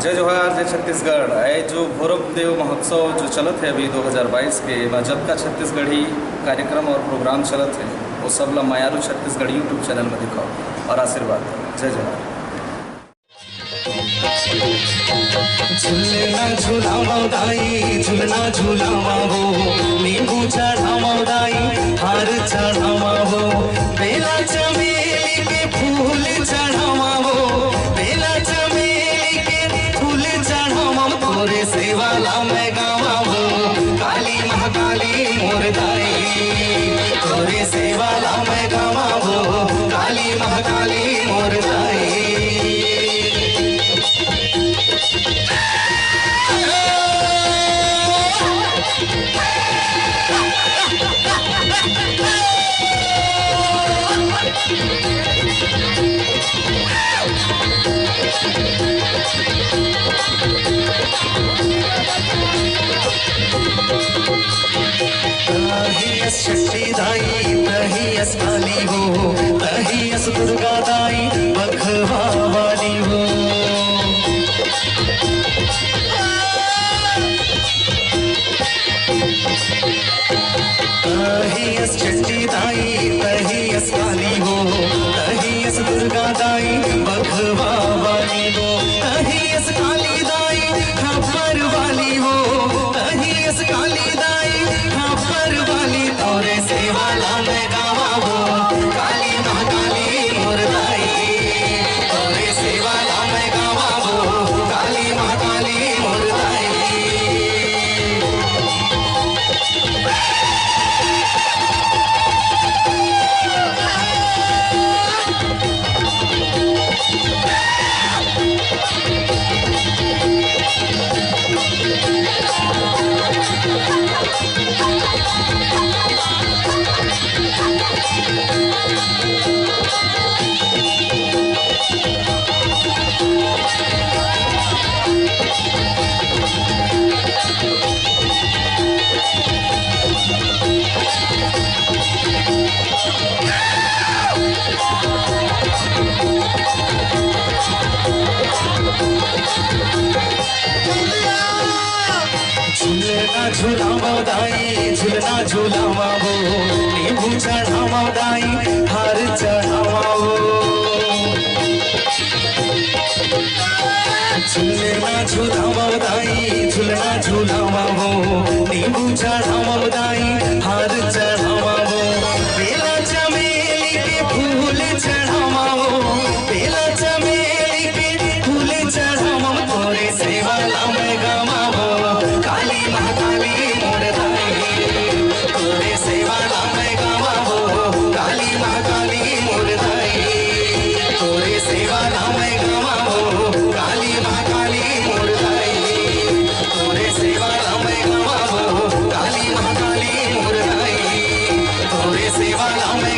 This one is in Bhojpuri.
जय जोहार जय छत्तीसगढ़। आए जो भोरब देव महोत्सव जो चलत है अभी 2022 के जब का छत्तीसगढ़ी कार्यक्रम और प्रोग्राम चलत है वो सब ला मायारू छत्तीसगढ़ यूट्यूब चैनल में दिखाओ और आशीर्वाद दो। जय जोहार। झूलना झूलावा दाई झूलना झूलावा हो, नींबू चढ़ावा दाई हार चढ़ावा हो, बेला चमेली के फूल चढ़ावा हो, बेला चमेली के फूल चढ़ावा, तोरे सेवाला मैं गावा हो, काली महाकाली मोर दाई, तोरे सेवाला मैं गावा हो, काली महाकाली मोर दाई। तहियस शक्ति दाई तहियस काली हो, तहियस दुर्गा दाई बखवा वाली हो, तहियस शक्ति दाई तहियस काली हो, तहियस दुर्गा दाई बखवा वाली हो, तहियस काली दाई खबर वाली हो, तहियस काली दाई खबर वाली, तोरे सेवाला मैं गावा हो, काली महाकाली मोर दाई, तोरे सेवाला मैं गावा हो, काली महाकाली मोर दाई। झूलना झूलावा दाई झूलना झूलावा हो, नींबू चढ़ावा दाई हार चढ़ावा हो, झूलना झूलावा दाई झूलना झूलावा हो, नींबू चढ़ावा दाई हार चढ़ावा हो, बेला चमेली के फूल चढ़ावा हो, बेला चमेली के फूल चढ़ावा, तोरे सेवाला मैं गावा हो, काली महाकाली मोर दाई, तोरे सेवाला मैं गावा हो, काली महाकाली मोर दाई, तोरे सेवाला मैं गावा हो, काली महाकाली मोर दाई, तोरे सेवाला मैं गावा हो, काली महाकाली मोर दाई, तोरे सेवाला मैं